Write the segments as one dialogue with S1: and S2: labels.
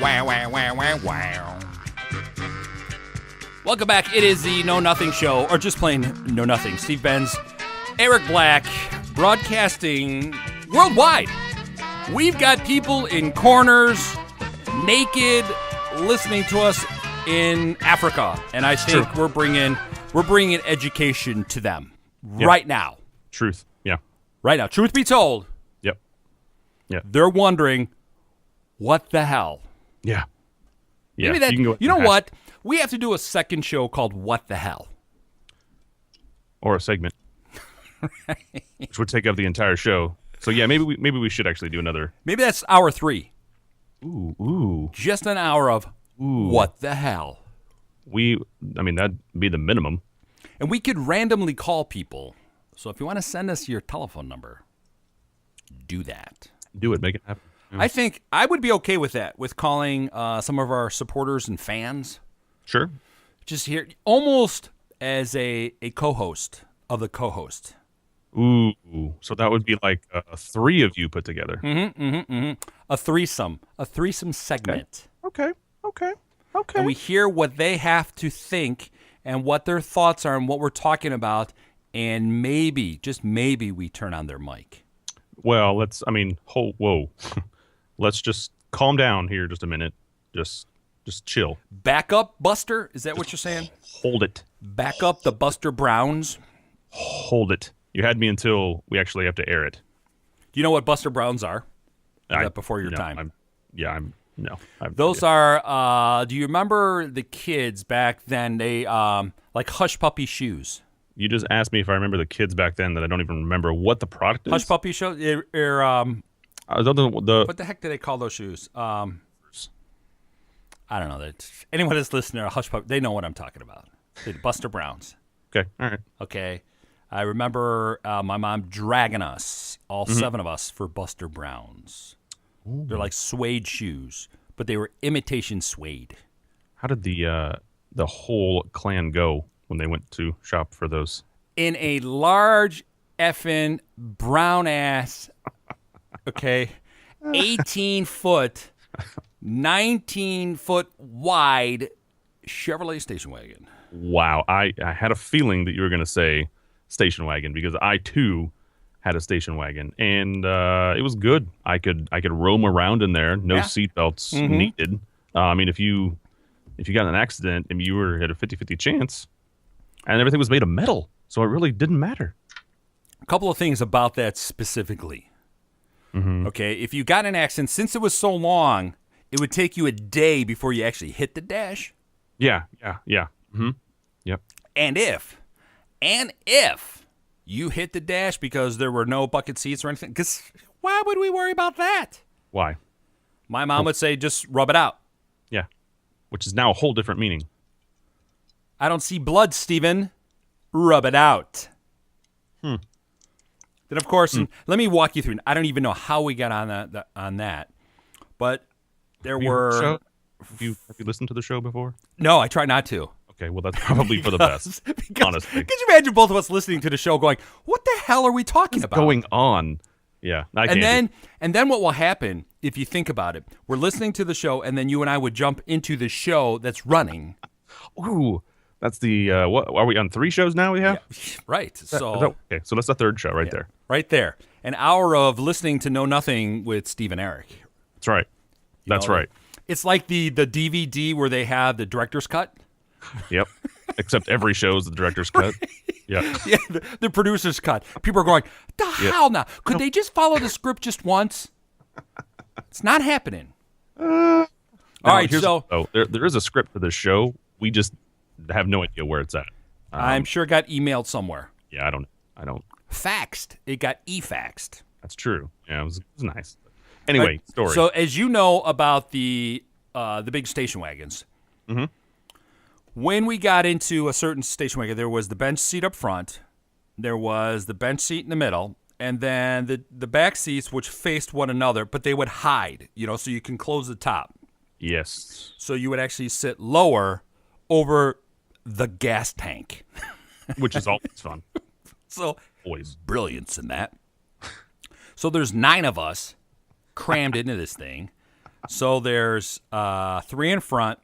S1: Wow, wow, wow, wow, wow. Welcome back. It is the Know Nothing Show, or just plain Know Nothing. Steve Benz, Eric Black, broadcasting worldwide. We've got people in corners, naked, listening to us in Africa, and I think we're bringing education to them right now.
S2: Truth, yeah.
S1: Right now. Truth be told, they're wondering, what the hell?
S2: Yeah.
S1: Maybe that, you know what? We have to do a second show called What the Hell.
S2: Or a segment. Which would take up the entire show. So yeah, maybe we should actually do another.
S1: Maybe that's hour 3.
S2: Ooh.
S1: Just an hour of what the hell.
S2: That'd be the minimum.
S1: And we could randomly call people. So if you want to send us your telephone number, do that.
S2: Do it. Make it happen. Yeah.
S1: I think I would be okay with that, with calling some of our supporters and fans.
S2: Sure.
S1: Just here, almost as a co-host of the co-host.
S2: Ooh. So that would be like 3 of you put together.
S1: A threesome segment.
S2: Okay.
S1: And we hear what they have to think and what their thoughts are and what we're talking about, and maybe, just maybe, we turn on their mic.
S2: Well, whoa. Let's just calm down here just a minute. Just chill.
S1: Back up, Buster? Is that what you're saying?
S2: Hold it.
S1: Back up the Buster Browns?
S2: Hold it. You had me until we actually have to air it.
S1: Do you know what Buster Browns are? Is that before your time?
S2: Those
S1: are, do you remember the kids back then? They, like Hush Puppy shoes.
S2: You just asked me if I remember the kids back then that I don't even remember what the product is.
S1: Hush Puppy shoes? What the heck did they call those shoes? I don't know. Anyone that's listening to Hush Puppy, they know what I'm talking about. Buster Browns.
S2: Okay, all right.
S1: Okay. I remember my mom dragging us, all 7 of us, for Buster Browns. Ooh. They're like suede shoes, but they were imitation suede.
S2: How did the whole clan go when they went to shop for those?
S1: In a large effing brown ass, 18-foot, 19-foot wide Chevrolet station wagon.
S2: Wow. I had a feeling that you were going to say station wagon, because I too had a station wagon, and it was good. I could roam around in there, no seatbelts needed. If you got in an accident, you were at a 50-50 chance, and everything was made of metal, so it really didn't matter.
S1: A couple of things about that specifically. Okay, if you got in an accident, since it was so long, it would take you a day before you actually hit the dash.
S2: Yeah. Mm-hmm. Yep.
S1: And if you hit the dash because there were no bucket seats or anything, because why would we worry about that?
S2: Why?
S1: My mom would say, just rub it out.
S2: Yeah, which is now a whole different meaning.
S1: I don't see blood, Stephen. Rub it out. Then, of course, and let me walk you through. I don't even know how we got on that, but there were.
S2: Have you listened to the show before?
S1: No, I try not to.
S2: Okay, well, that's probably for the best, honestly.
S1: Could you imagine both of us listening to the show going, what the hell are we talking about?
S2: What's going on? Yeah,
S1: and then what will happen, if you think about it, we're listening to the show, and then you and I would jump into the show that's running.
S2: Ooh, that's the, what are we on 3 shows now we have?
S1: Yeah, right.
S2: Okay, so that's the 3rd show right there.
S1: Right there. An hour of listening to Know Nothing with Steve and Eric.
S2: That's right. That's right.
S1: It's like the DVD where they have the director's cut.
S2: Yep. Except every show is the director's cut. Yeah.
S1: Yeah, the producer's cut. People are going, the hell now? Could they just follow the script just once? It's not happening. All right, so
S2: there is a script for this show. We just have no idea where it's at.
S1: I'm sure it got emailed somewhere.
S2: Yeah, I don't.
S1: Faxed. It got e-faxed.
S2: That's true. Yeah, it was nice. Anyway, story.
S1: So as you know about the big station wagons, when we got into a certain station wagon, there was the bench seat up front, there was the bench seat in the middle, and then the back seats which faced one another, but they would hide, so you can close the top.
S2: Yes.
S1: So you would actually sit lower over the gas tank.
S2: Which is always fun.
S1: So
S2: always.
S1: Brilliance in that. So there's 9 of us crammed into this thing. So there's 3 in front,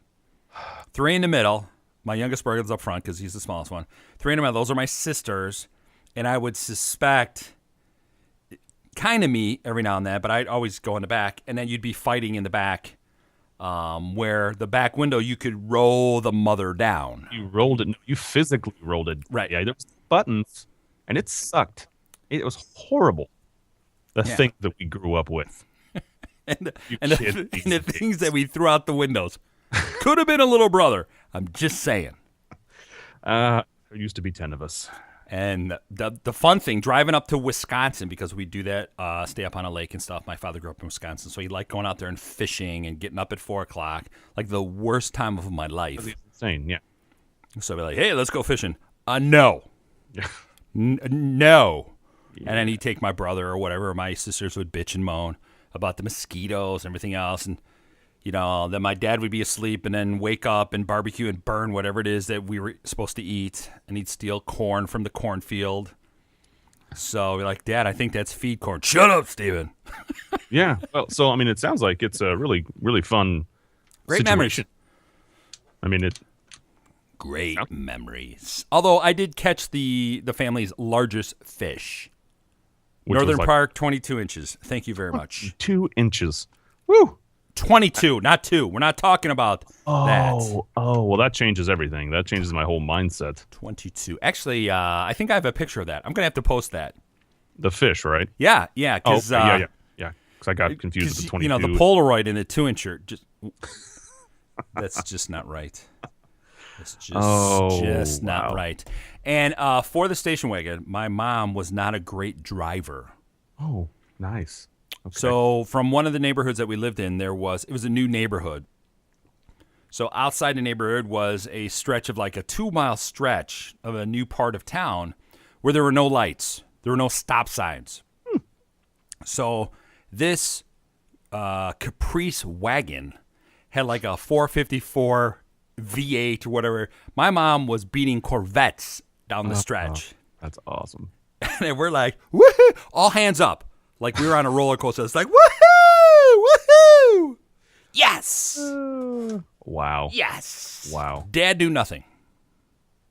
S1: 3 in the middle. My youngest brother's up front because he's the smallest one. 3 in the middle. Those are my sisters. And I would suspect kind of me every now and then, but I'd always go in the back. And then you'd be fighting in the back where the back window, you could roll the mother down.
S2: You rolled it. You physically rolled it.
S1: Right.
S2: Yeah, there was buttons, and it sucked. It was horrible. The thing that we grew up with.
S1: and the things that we threw out the windows. Could have been a little brother. I'm just saying.
S2: There used to be 10 of us.
S1: And the fun thing, driving up to Wisconsin, because we do that, stay up on a lake and stuff. My father grew up in Wisconsin, so he liked going out there and fishing and getting up at 4 o'clock. Like the worst time of my life.
S2: That's insane, yeah.
S1: So I'd be like, hey, let's go fishing. No. No. Yeah. And then he'd take my brother or whatever. My sisters would bitch and moan about the mosquitoes and everything else. And, then my dad would be asleep and then wake up and barbecue and burn whatever it is that we were supposed to eat. And he'd steal corn from the cornfield. So we're like, Dad, I think that's feed corn. Shut up, Steven.
S2: Yeah. Well, so, it sounds like it's a really, really fun
S1: Great
S2: situation.
S1: Memories. Great memories. Although I did catch the family's largest fish. Northern Park, 22 inches. Thank you very much.
S2: 2 inches. Woo!
S1: 22, not 2. We're not talking about that.
S2: Oh, well, that changes everything. That changes my whole mindset.
S1: 22. Actually, I think I have a picture of that. I'm going to have to post that.
S2: The fish, right?
S1: Yeah.
S2: Yeah. Because I got confused with the 22.
S1: The Polaroid in the 2-incher, that's just not right. It's just not right. And for the station wagon, my mom was not a great driver.
S2: Oh, nice. Okay.
S1: So from one of the neighborhoods that we lived in, it was a new neighborhood. So outside the neighborhood was a stretch of like a 2-mile stretch of a new part of town where there were no lights. There were no stop signs. So this Caprice wagon had like a 454 V8 or whatever. My mom was beating Corvettes down the stretch.
S2: That's awesome.
S1: And we're like, woohoo! All hands up. Like we were on a roller coaster. It's like, woohoo! Woohoo! Yes!
S2: Wow.
S1: Yes!
S2: Wow.
S1: Dad do nothing.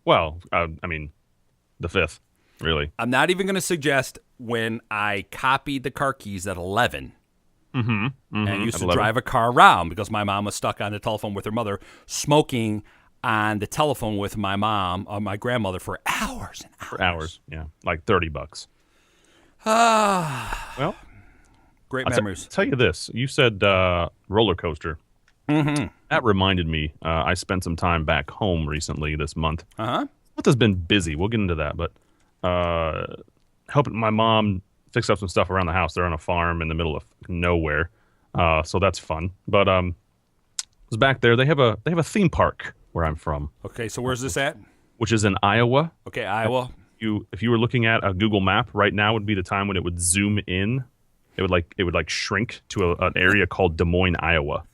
S2: Well, the fifth, really.
S1: I'm not even going to suggest when I copied the car keys at 11 and used to drive a car around because my mom was stuck on the telephone with her mother, smoking on the telephone with my mom or my grandmother for hours and hours.
S2: For hours, yeah. Like $30. Well,
S1: great memories.
S2: I'll tell you this. You said roller coaster.
S1: Mm-hmm.
S2: That reminded me. I spent some time back home recently this month.
S1: Uh-huh.
S2: Month has been busy. We'll get into that, but helping my mom fix up some stuff around the house. They're on a farm in the middle of nowhere, so that's fun. But I was back there. They have a theme park where I'm from.
S1: Okay, so where's this at?
S2: Which is in Iowa.
S1: Okay, Iowa.
S2: If you were looking at a Google map right now, would be the time when it would zoom in. It would shrink to an area called Des Moines, Iowa.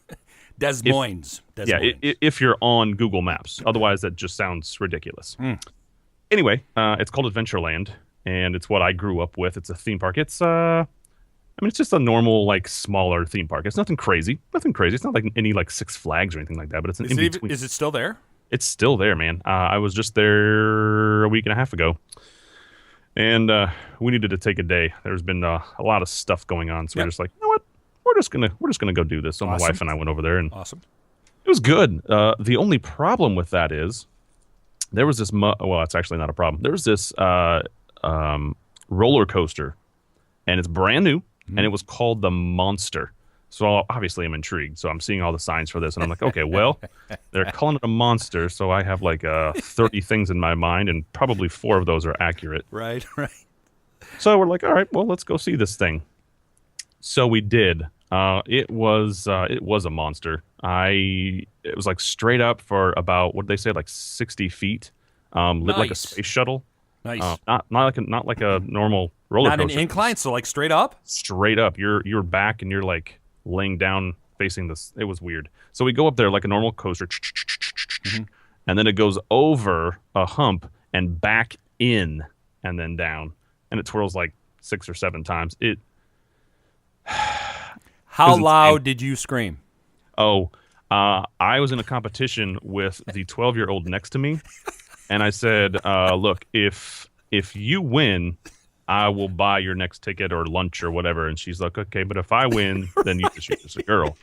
S1: Des Moines.
S2: If you're on Google Maps. Otherwise, that just sounds ridiculous. Anyway, it's called Adventureland, and it's what I grew up with. It's a theme park. It's it's just a normal, smaller theme park. It's nothing crazy. It's not like any Six Flags or anything like that. But it's an in between.
S1: Is it still there?
S2: It's still there, man. I was just there a week and a half ago, and we needed to take a day. There's been a lot of stuff going on, so we're just like, you know what? We're just gonna go do this. So my wife and I went over there, and it was good. The only problem with that is there was this. Well, it's actually not a problem. There was this roller coaster, and it's brand new, and it was called the Monster. So obviously I'm intrigued. So I'm seeing all the signs for this, and I'm like, okay, well, they're calling it a Monster, so I have 30 things in my mind, and probably 4 of those are accurate.
S1: Right.
S2: So we're like, all right, well, let's go see this thing. So we did. It was a monster. It was straight up for about, what did they say, 60 feet. Lit like a space shuttle.
S1: Nice.
S2: Not like a normal roller coaster.
S1: Not an incline, so straight up.
S2: Straight up. You're back and you're laying down facing this. It was weird. So we go up there like a normal coaster, and then it goes over a hump and back in and then down, and it twirls 6 or 7 times.
S1: How loud did you scream?
S2: Oh, I was in a competition with the 12-year-old next to me, and I said, "Look, if you win, I will buy your next ticket or lunch or whatever." And she's like, "Okay, but if I win, then you're just a girl."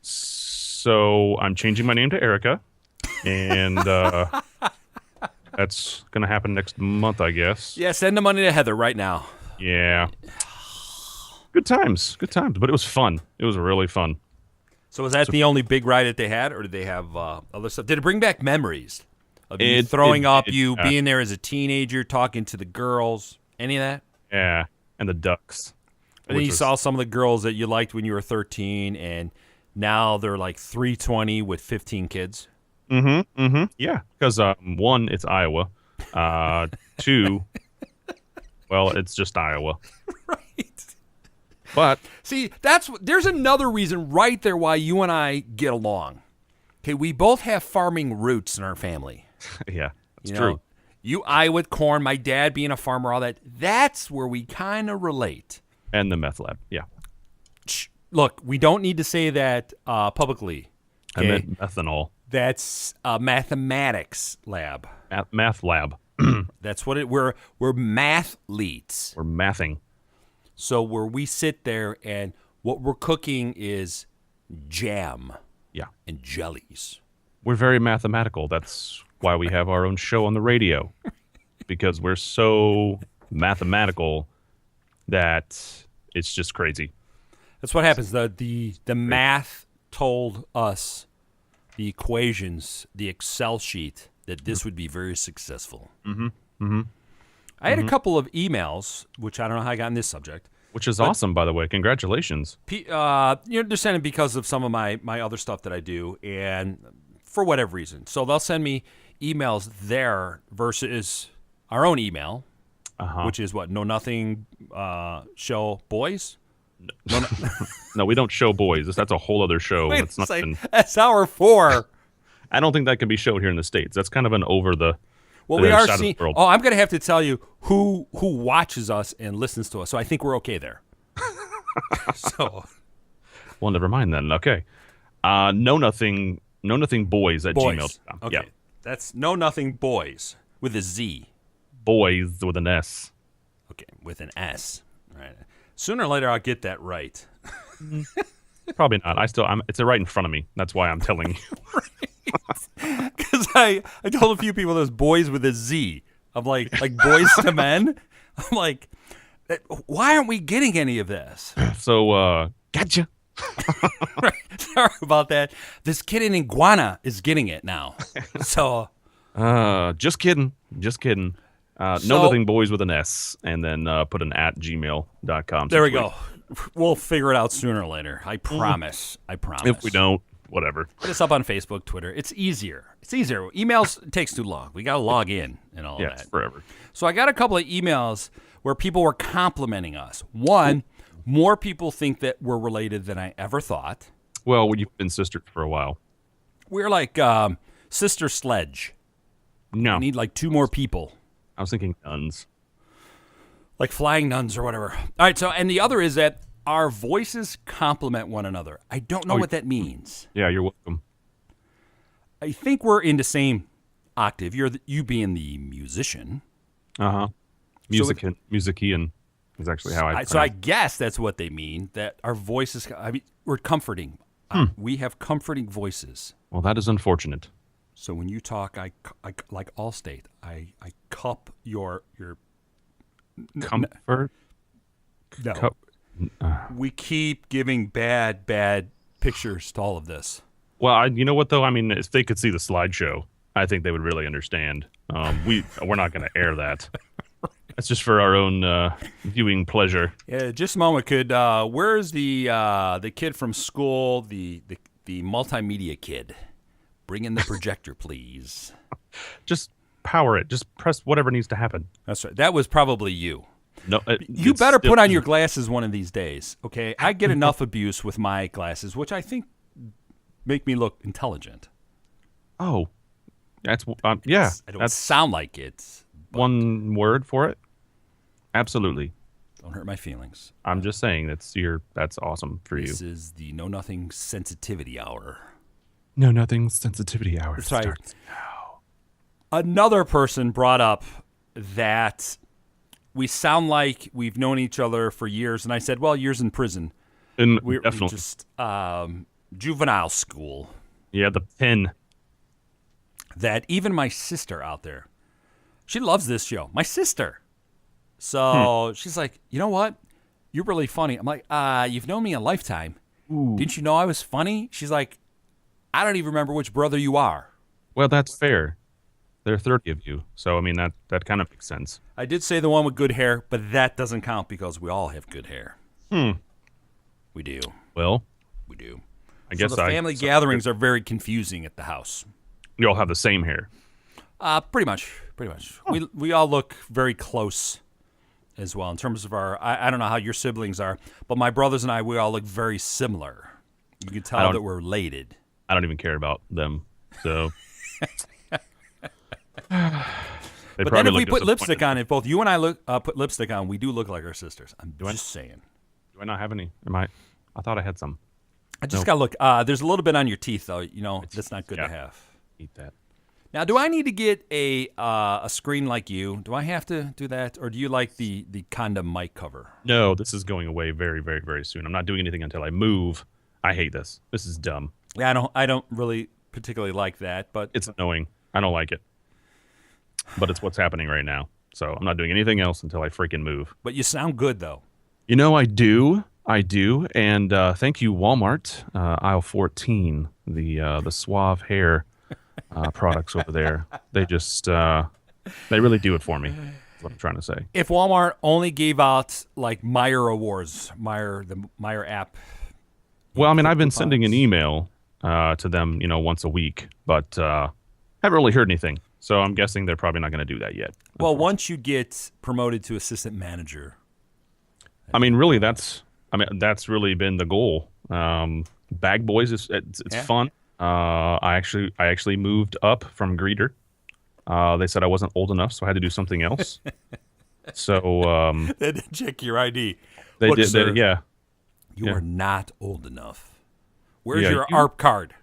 S2: So I'm changing my name to Erica, and that's gonna happen next month, I guess.
S1: Yeah, send the money to Heather right now.
S2: Yeah. Good times, but it was fun. It was really fun.
S1: So was that the only big ride that they had, or did they have other stuff? Did it bring back memories of you throwing up, you being there as a teenager, talking to the girls, any of that?
S2: Yeah, and the ducks.
S1: And then you saw some of the girls that you liked when you were 13, and now they're like 320 with 15 kids.
S2: Yeah, because one, it's Iowa. Two, well, it's just Iowa.
S1: Right.
S2: But
S1: see, there's another reason right there why you and I get along. Okay, we both have farming roots in our family.
S2: Yeah, that's true.
S1: You Iowa corn, my dad being a farmer, all that. That's where we kind of relate.
S2: And the meth lab, yeah.
S1: Look, we don't need to say that publicly. Okay?
S2: I meant methanol.
S1: That's a mathematics lab.
S2: Math lab.
S1: That's what we're mathletes.
S2: We're mathing.
S1: So where we sit there and what we're cooking is jam.
S2: Yeah.
S1: And jellies.
S2: We're very mathematical. That's why we have our own show on the radio. Because we're so mathematical that it's just crazy.
S1: That's what happens. The math told us, the equations, the Excel sheet, that this would be very successful. I had a couple of emails, which I don't know how I got on this subject.
S2: Which is awesome, by the way. Congratulations.
S1: They're sending because of some of my other stuff that I do, and for whatever reason. So they'll send me emails there versus our own email, which is what? Know Nothing Show Boys?
S2: No, we don't show boys. That's a whole other show.
S1: Wait, that's hour 4.
S2: I don't think that can be showed here in the States. That's kind of an over the...
S1: Well, we are seeing. Oh, I'm going to have to tell you who watches us and listens to us. So I think we're okay there.
S2: Well, never mind then. Okay. Know Nothing Boys at gmail.com.
S1: Okay.
S2: Yeah.
S1: That's Know Nothing Boys with a Z.
S2: Boys with an S.
S1: Okay, with an S. All right. Sooner or later, I'll get that right.
S2: Probably not. It's right in front of me. That's why I'm telling you.
S1: Because I told a few people there's boys with a Z. I'm like Boys to Men. I'm like, why aren't we getting any of this?
S2: So, gotcha.
S1: Right. Sorry about that. This kid in Iguana is getting it now. So,
S2: just kidding. Know Nothing Boys with an S, and then put an at gmail.com.
S1: There we go. We'll figure it out sooner or later. I promise.
S2: If we don't, whatever.
S1: Put us up on Facebook, Twitter. It's easier. Emails takes too long. We got to log in and all that.
S2: It's forever.
S1: So I got a couple of emails where people were complimenting us. One, more people think that we're related than I ever thought.
S2: Well, you've been sisters for a while.
S1: We're like sister sledge.
S2: No.
S1: We need like 2 more people.
S2: I was thinking nuns.
S1: Like flying nuns or whatever. All right, so, and the other is that our voices complement one another. I don't know what that means.
S2: Yeah, you're welcome.
S1: I think we're in the same octave. You being the musician.
S2: Musician is actually how I.
S1: So I guess that's what they mean. That our voices. I mean, we're comforting. We have comforting voices.
S2: Well, that is unfortunate.
S1: So when you talk, I like Allstate. I cup your
S2: comfort.
S1: No. We keep giving bad pictures to all of this.
S2: Well, you know what though? I mean, if they could see the slideshow, I think they would really understand. We're not going to air that. That's just for our own viewing pleasure.
S1: Yeah, just a moment. Where's the kid from school? The multimedia kid. Bring in the projector, please.
S2: Just power it. Just press whatever needs to happen.
S1: That's right. That was probably you.
S2: No,
S1: you better put on your glasses one of these days, okay? I get enough abuse with my glasses, which I think make me look intelligent.
S2: Oh, that's yeah.
S1: I don't sound like it.
S2: One word for it. Absolutely.
S1: Don't hurt my feelings.
S2: I'm just saying that's awesome for you.
S1: This is the Know Nothing Sensitivity Hour.
S2: No Nothing Sensitivity Hour.
S1: That's right.
S2: Starts now.
S1: Another person brought up that we sound like we've known each other for years, and I said, well, years in prison. We're
S2: Definitely.
S1: just juvenile school.
S2: Yeah, the pen.
S1: That even my sister out there, she loves this show. My sister. So she's like, you know what? You're really funny. I'm like, you've known me a lifetime.
S2: Ooh.
S1: Didn't you know I was funny? She's like, I don't even remember which brother you are.
S2: Well, that's fair. There are 30 of you, so I mean that kind of makes sense.
S1: I did say the one with good hair, but that doesn't count because we all have good hair. We do.
S2: Well,
S1: We do.
S2: I guess
S1: the family gatherings are very confusing at the house.
S2: You all have the same hair.
S1: Pretty much. We all look very close as well in terms of our. I don't know how your siblings are, but my brothers and I, we all look very similar. You can tell that we're related.
S2: I don't even care about them, so.
S1: But then if we put lipstick on, if both you and I put lipstick on, we do look like our sisters. I'm just saying.
S2: Do I not have any? I thought I had some.
S1: I just gotta look. There's a little bit on your teeth, though. You know, that's not good to have.
S2: Eat that.
S1: Now, do I need to get a screen like you? Do I have to do that, or do you like the condom mic cover?
S2: No, this is going away very, very, very soon. I'm not doing anything until I move. I hate this. This is dumb.
S1: Yeah, I don't really particularly like that, but
S2: it's annoying. I don't like it. But it's what's happening right now. So I'm not doing anything else until I freaking move.
S1: But you sound good, though.
S2: You know, I do. And thank you, Walmart, aisle 14, the Suave hair products over there. They just, they really do it for me. That's what I'm trying to say.
S1: If Walmart only gave out, like, Meyer Awards, the Meyer app.
S2: Well, I mean, I've been sending an email to them, once a week, but haven't really heard anything. So I'm guessing they're probably not going to do that yet.
S1: Well, once you get promoted to assistant manager.
S2: I mean, really, that's really been the goal. Bag Boys, it's fun. I actually moved up from greeter. They said I wasn't old enough, so I had to do something else. So
S1: they did check your ID.
S2: They did. Yeah.
S1: You are not old enough. Where's your ARP card?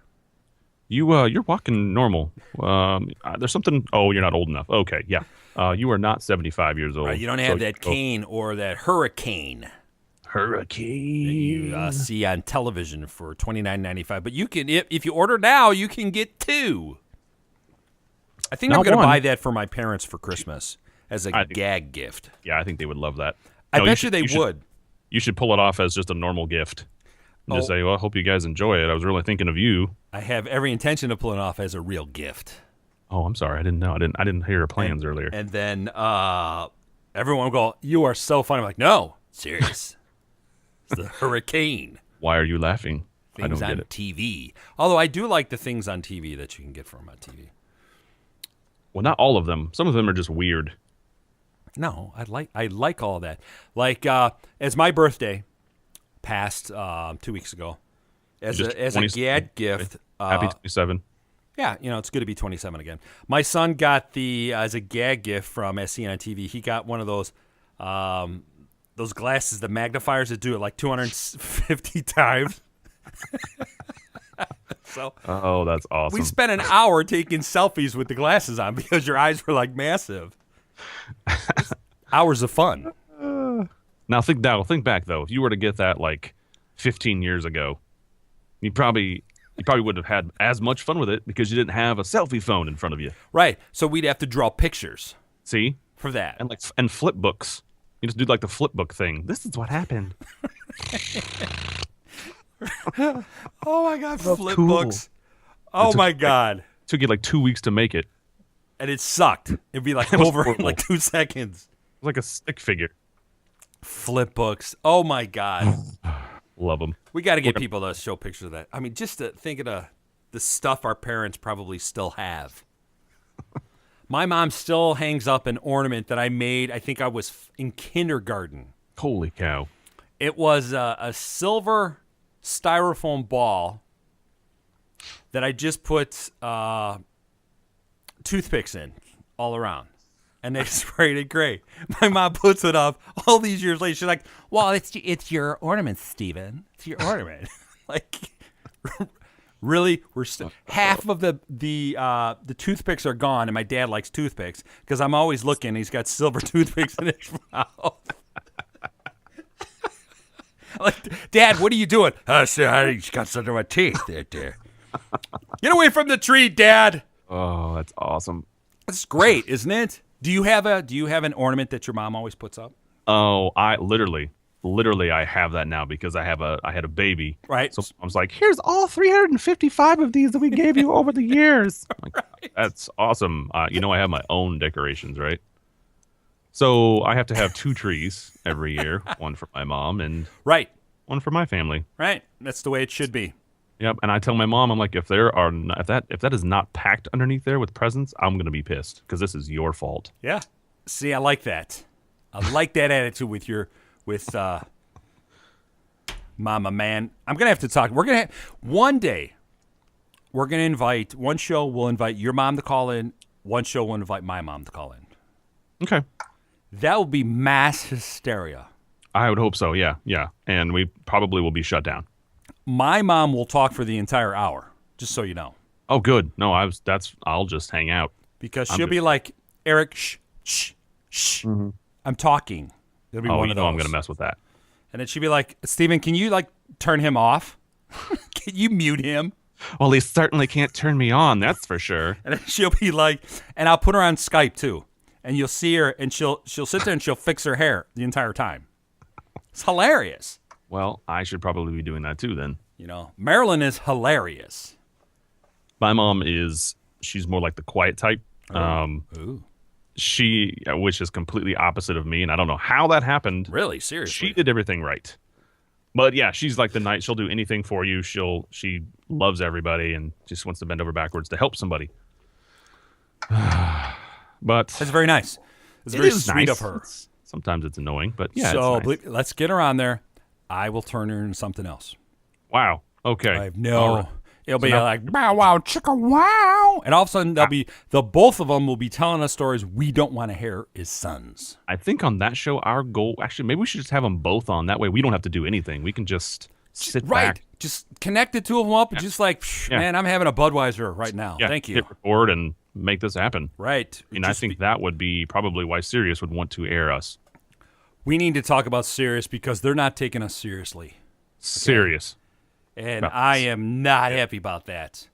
S2: You're walking normal. There's something. Oh, you're not old enough. Okay, yeah. You are not 75 years old.
S1: Right, you don't have that cane or that hurricane. That you see on television for $29.95. But you can, if you order now, you can get 2. I think I'm going to buy that for my parents for Christmas as a gag gift.
S2: Yeah, I think they would love that.
S1: I bet you they would.
S2: You should pull it off as just a normal gift. And just say, well, I hope you guys enjoy it. I was really thinking of you.
S1: I have every intention of pulling it off as a real gift.
S2: Oh, I'm sorry. I didn't know. I didn't hear your plans earlier.
S1: And then everyone will go, you are so funny. I'm like, no, serious. It's the hurricane.
S2: Why are you laughing?
S1: Things
S2: I don't
S1: on
S2: get it.
S1: TV. Although I do like the things on TV that you can get from on TV.
S2: Well, not all of them. Some of them are just weird.
S1: No, I like all of that. Like as my birthday passed 2 weeks ago, as a gag gift.
S2: Happy 27.
S1: Yeah, it's good to be 27 again. My son got as a gag gift from SC on TV. He got one of those glasses, the magnifiers that do it like 250 times. So,
S2: oh, that's awesome.
S1: We spent an hour taking selfies with the glasses on because your eyes were like massive. Hours of fun.
S2: Now think back though. If you were to get that like 15 years ago, you probably wouldn't have had as much fun with it because you didn't have a selfie phone in front of you.
S1: Right. So we'd have to draw pictures.
S2: See?
S1: For that.
S2: And flip books. You just do like the flip book thing. This is what happened.
S1: Oh my God, flip books. Oh my God.
S2: It took you like 2 weeks to make it.
S1: And it sucked. It'd be like over in like 2 seconds.
S2: It was like a stick figure.
S1: Flip books. Oh my God.
S2: Love them.
S1: We got to get people to show pictures of that. I mean, just to think of the stuff our parents probably still have. My mom still hangs up an ornament that I made, I think I was in kindergarten.
S2: Holy cow.
S1: It was a silver styrofoam ball that I just put toothpicks in all around. and they sprayed it gray. My mom puts it up all these years later. She's like, "Well, it's your ornament, Steven. It's your ornament." Like, really, half of the toothpicks are gone, and my dad likes toothpicks because I'm always looking. He's got silver toothpicks in his mouth. Like, Dad, what are you doing? I just got something in my teeth. There. Get away from the tree, Dad.
S2: Oh, that's awesome.
S1: That's great, isn't it? Do you have an ornament that your mom always puts up?
S2: Oh, I literally I have that now because I had a baby.
S1: Right.
S2: So I was like, here's all 355 of these that we gave you over the years. Like, right. That's awesome. I have my own decorations, right? So I have to have 2 trees every year, one for my mom and one for my family.
S1: Right. That's the way it should be.
S2: Yep. And I tell my mom, I'm like, if that is not packed underneath there with presents, I'm gonna be pissed because this is your fault.
S1: Yeah. See, I like that. I like that attitude with Mama Man. I'm gonna have to talk. One day. We're gonna invite one show. We'll invite your mom to call in. One show will invite my mom to call in.
S2: Okay.
S1: That will be mass hysteria.
S2: I would hope so, yeah. And we probably will be shut down.
S1: My mom will talk for the entire hour, just so you know.
S2: Oh, good. No, I'll just hang out.
S1: Because she'll be like, Eric, shh. Mm-hmm. I'm talking. It'll be one of those.
S2: I'm going to mess with that.
S1: And then she'll be like, Steven, can you, turn him off? Can you mute him?
S2: Well, he certainly can't turn me on, that's for sure.
S1: And then she'll be like, and I'll put her on Skype, too. And you'll see her, and she'll sit there and she'll fix her hair the entire time. It's hilarious.
S2: Well, I should probably be doing that too then.
S1: Marilyn is hilarious.
S2: My mom she's more like the quiet type.
S1: Ooh.
S2: Which is completely opposite of me, and I don't know how that happened.
S1: Really? Seriously?
S2: She did everything right. But yeah, she's like the night. She'll do anything for you. She loves everybody and just wants to bend over backwards to help somebody. But
S1: that's very nice. It's very sweet of her.
S2: Sometimes it's annoying, but yeah.
S1: So
S2: it's nice.
S1: Let's get her on there. I will turn her into something else.
S2: Wow. Okay.
S1: I have no. Right. It'll be like wow, wow, chicka, wow, and all of a sudden both of them will be telling us stories we don't want to hear as sons.
S2: I think on that show, our goal maybe we should just have them both on. That way, we don't have to do anything. We can just sit back.
S1: Just connect the two of them up and just man, I'm having a Budweiser right now.
S2: Yeah.
S1: Thank you.
S2: Hit record and make this happen.
S1: Right.
S2: And I think that would be probably why Sirius would want to air us.
S1: We need to talk about Sirius because they're not taking us seriously. Okay?
S2: Serious.
S1: And I am not happy about that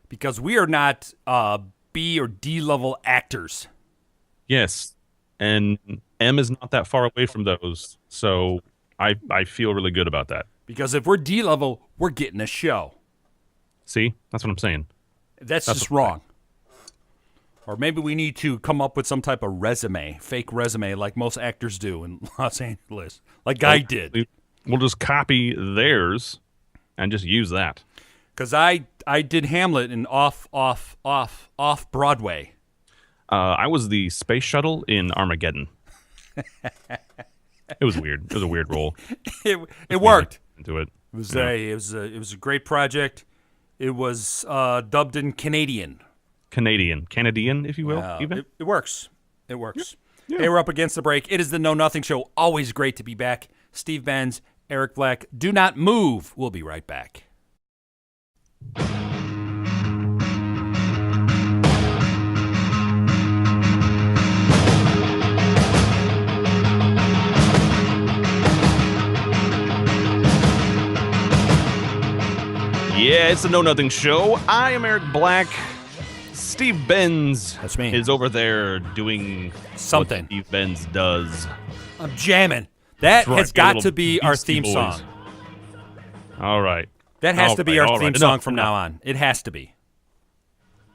S1: because we are not B or D level actors.
S2: Yes. And M is not that far away from those. So I feel really good about that.
S1: Because if we're D level, we're getting a show.
S2: See? That's what I'm saying.
S1: That's just wrong. Or maybe we need to come up with some type of fake resume like most actors do in Los Angeles. Like I did.
S2: We'll just copy theirs and just use that.
S1: Because I did Hamlet in off Broadway.
S2: I was the space shuttle in Armageddon. It was weird. It was a weird role.
S1: It worked.
S2: Into it.
S1: It was a great project. It was dubbed in Canadian,
S2: if you will. Even
S1: it works. It works. Yeah. Hey, we're up against the break. It is the Know Nothing Show. Always great to be back. Steve Benz, Eric Black. Do not move. We'll be right back.
S2: Yeah, it's the Know Nothing Show. I am Eric Black. Steve Benz
S1: That's me.
S2: is over there doing
S1: something
S2: what Steve Benz does.
S1: I'm jamming. That has got to be our theme song.
S2: All right.
S1: That has to be our theme song from now on. It has to be.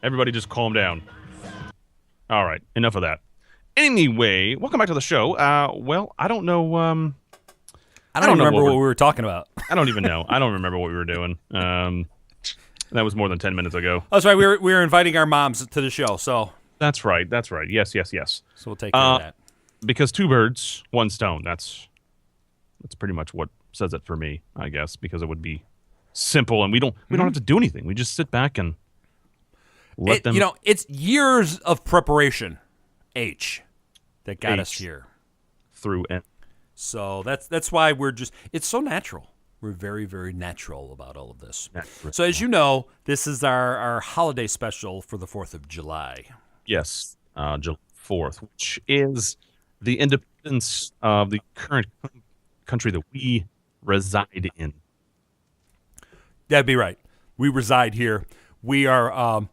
S2: Everybody just calm down. All right. Enough of that. Anyway, welcome back to the show. Well, I don't know.
S1: I don't remember what we were talking about.
S2: I don't even know. I don't remember what we were doing. That was more than 10 minutes ago.
S1: Oh, that's right. We were inviting our moms to the show. So
S2: that's right. Yes.
S1: So we'll take care of that.
S2: Because 2 birds, 1 stone. That's pretty much what says it for me, I guess. Because it would be simple, and we don't have to do anything. We just sit back and let them.
S1: It's years of preparation. that got us here.
S2: Through N.
S1: So that's why it's so natural. We're very, very natural about all of this.
S2: Natural.
S1: So as you know, this is our holiday special for the 4th of July.
S2: Yes, July 4th, which is the independence of the current country that we reside in.
S1: That'd be right. We reside here. We are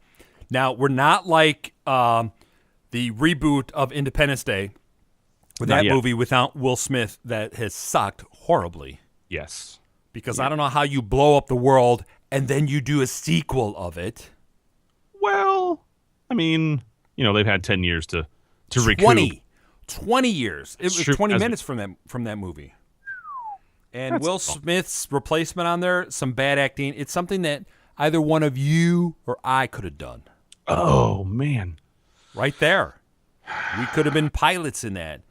S1: now. We're not like the reboot of Independence Day, with that movie without Will Smith that has sucked horribly.
S2: Yes,
S1: because I don't know how you blow up the world and then you do a sequel of it.
S2: Well, I mean, they've had 10 years to recoup.
S1: 20 years. It was
S2: true.
S1: 20 minutes from that movie. And
S2: That's
S1: Will Smith's replacement on there, some bad acting. It's something that either one of you or I could have done.
S2: Oh, man.
S1: Right there. We could have been pilots in that.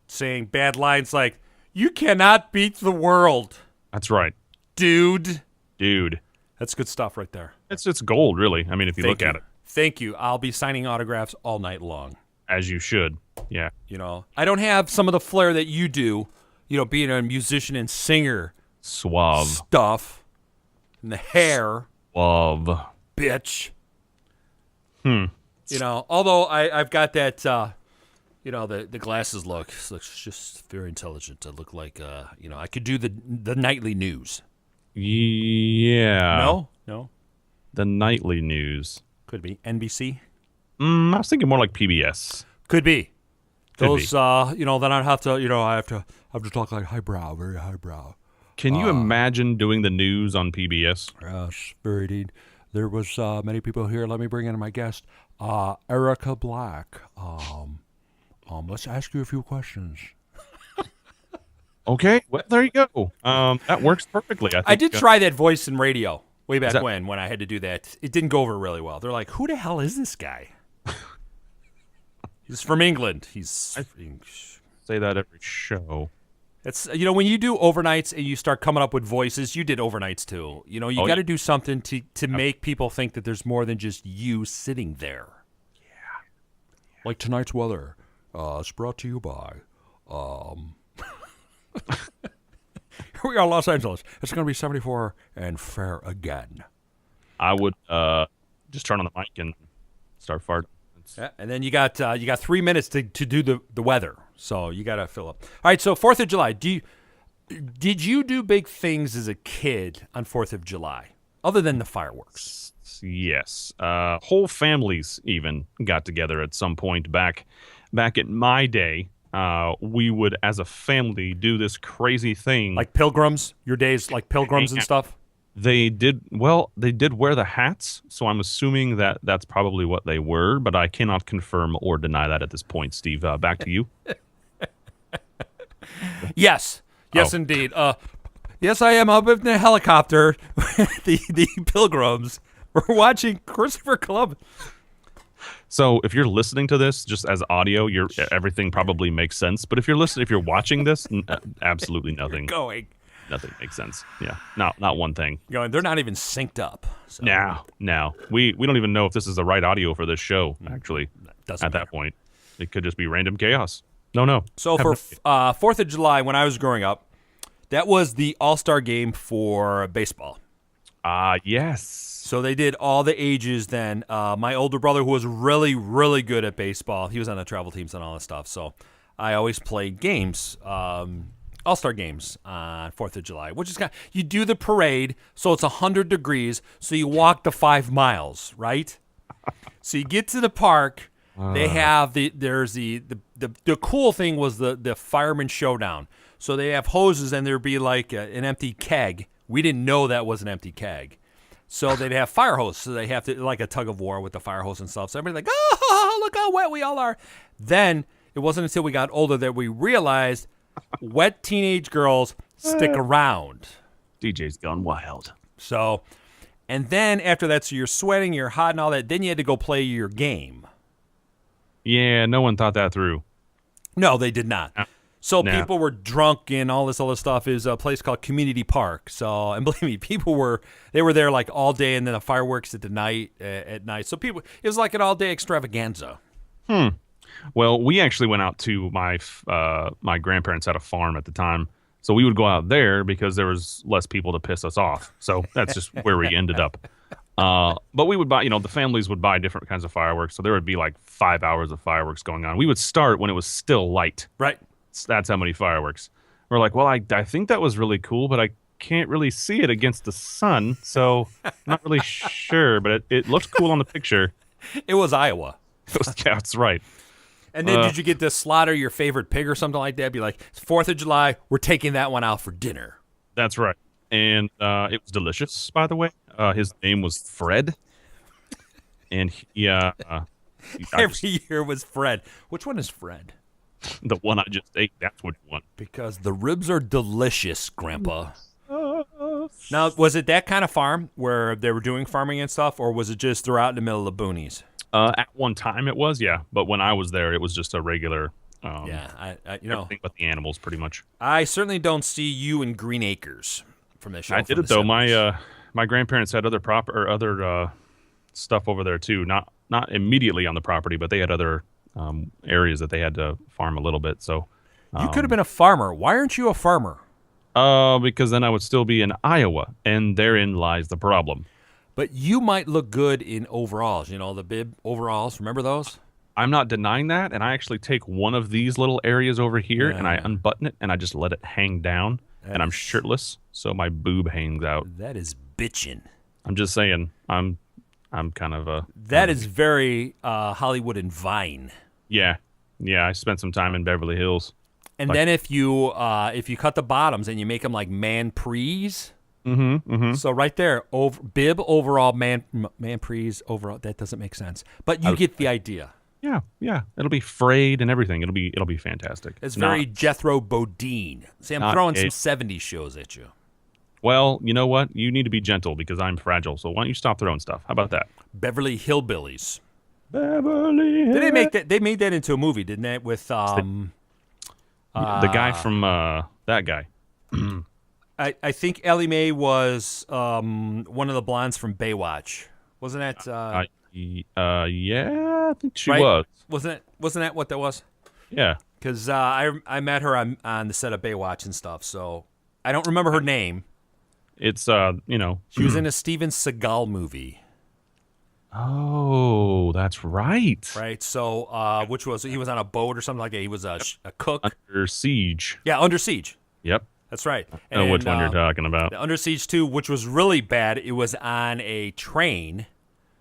S1: Saying bad lines like, "You cannot beat the world."
S2: That's right.
S1: Dude.
S2: That's
S1: good stuff right there.
S2: It's gold, really. I mean, if you look at it.
S1: Thank you. I'll be signing autographs all night long.
S2: As you should. Yeah.
S1: I don't have some of the flair that you do, being a musician and singer.
S2: Suave.
S1: Stuff. And the hair.
S2: Suave.
S1: Bitch. Although I've got that, the glasses looks just very intelligent. I look like, I could do the nightly news.
S2: Yeah.
S1: No.
S2: The nightly news.
S1: Could be NBC.
S2: I was thinking more like PBS.
S1: Could be. Those, then I'd have to, I have to talk like highbrow, very highbrow.
S2: Can you imagine doing the news on PBS?
S1: Yes, very indeed. There was many people here. Let me bring in my guest, Erica Black. Let's ask you a few questions.
S2: Okay, well, there you go. That works perfectly.
S1: I did try that voice in radio way back when I had to do that. It didn't go over really well. They're like, "Who the hell is this guy?" He's from England. I
S2: say that every show.
S1: It's when you do overnights and you start coming up with voices. You did overnights too. You got to do something to make people think that there's more than just you sitting there.
S2: Yeah.
S1: Like tonight's weather. It's brought to you by. Here we are, Los Angeles. It's going to be 74 and fair again.
S2: I would just turn on the mic and start farting.
S1: Yeah, and then you got 3 minutes to do the weather, so you got to fill up. All right, so 4th of July. Did you do big things as a kid on 4th of July, other than the fireworks?
S2: Yes. Whole families even got together at some point back in my day. We would, as a family, do this crazy thing.
S1: Like pilgrims? Your days like pilgrims and stuff?
S2: They did wear the hats, so I'm assuming that that's probably what they were, but I cannot confirm or deny that at this point. Steve, back to you.
S1: Yes, indeed. Yes, I am up in the helicopter. the pilgrims were watching Christopher Columbus.
S2: So if you're listening to this just as audio, everything probably makes sense. But if you're watching this, absolutely nothing.
S1: You're going.
S2: Nothing makes sense. Yeah, not one thing.
S1: Going. They're not even synced up. So.
S2: No. We don't even know if this is the right audio for this show. Actually,
S1: at
S2: that point, it could just be random chaos. No.
S1: So for 4th of July, when I was growing up, that was the All-Star game for baseball.
S2: Yes.
S1: So they did all the ages then. My older brother, who was really, really good at baseball, he was on the travel teams and all that stuff. So I always played games, All-Star games on 4th of July, which is you do the parade, so it's 100 degrees, so you walk the 5 miles, right? So you get to the park. They have the cool thing was the fireman showdown. So they have hoses and there'd be like an empty keg. We didn't know that was an empty keg. So they'd have fire hose. So they have to like a tug of war with the fire hose and stuff. So everybody's like, oh, look how wet we all are. Then it wasn't until we got older that we realized wet teenage girls stick around.
S2: DJ's gone wild.
S1: So, and then after that, so you're sweating, you're hot and all that. Then you had to go play your game.
S2: Yeah, no one thought that through.
S1: No, they did not. So people were drunk and all this other stuff. Is a place called Community Park. So, and believe me, people were there like all day, and then the fireworks at night. So it was like an all day extravaganza.
S2: Well, we actually went out to my grandparents had a farm at the time, so we would go out there because there was less people to piss us off. So that's just where we ended up. But we would buy, the families would buy different kinds of fireworks. So there would be like 5 hours of fireworks going on. We would start when it was still light.
S1: Right.
S2: That's how many fireworks. We're like, well, I think that was really cool, but I can't really see it against the sun, so I'm not really sure. But it looked cool on the picture.
S1: It was Iowa.
S2: Yeah, that's right.
S1: And then did you get to slaughter your favorite pig or something like that? Be like, it's 4th of July, we're taking that one out for dinner.
S2: That's right. And it was delicious, by the way. His name was Fred. And
S1: every year was Fred. Which one is Fred?
S2: The one I just ate, that's which one.
S1: Because the ribs are delicious, Grandpa. Now, was it that kind of farm where they were doing farming and stuff, or was it just throughout in the middle of the boonies?
S2: At one time it was, yeah. But when I was there, it was just a regular, everything but the animals, pretty much.
S1: I certainly don't see you in Green Acres from this show.
S2: I did it, though. My grandparents had other other stuff over there, too. Not immediately on the property, but they had other areas that they had to farm a little bit. So
S1: you could have been a farmer. Why aren't you a farmer?
S2: Because then I would still be in Iowa, and therein lies the problem.
S1: But you might look good in overalls, the bib overalls. Remember those?
S2: I'm not denying that, and I actually take one of these little areas over here, and I unbutton it, and I just let it hang down, and I'm shirtless, so my boob hangs out.
S1: That is bitchin'.
S2: I'm just saying, I'm kind of a...
S1: That is very Hollywood and Vine.
S2: Yeah, I spent some time in Beverly Hills.
S1: And then if you cut the bottoms and you make them like man prees, so right there, bib overall, man prees overall. That doesn't make sense, but you get the idea.
S2: Yeah, it'll be frayed and everything. It'll be fantastic.
S1: It's very Jethro Bodine. See, I'm throwing some '70s shows at you.
S2: Well, you know what? You need to be gentle because I'm fragile. So why don't you stop throwing stuff? How about that?
S1: Beverly Hillbillies.
S2: Beverly Hills.
S1: Did they make that? They made that into a movie, didn't they? With
S2: the guy from that guy.
S1: I think Ellie Mae was one of the blondes from Baywatch. Wasn't that?
S2: Yeah, I think she was.
S1: Wasn't that what that was?
S2: Yeah.
S1: Because I met her on the set of Baywatch and stuff, so I don't remember her name.
S2: It's
S1: she was in a Steven Seagal movie.
S2: Oh, that's right.
S1: Right. So, which was he was on a boat or something like that. He was a cook.
S2: Under Siege.
S1: Yeah, Under Siege.
S2: Yep.
S1: That's right.
S2: I know which one you're talking about.
S1: Under Siege 2, which was really bad. It was on a train.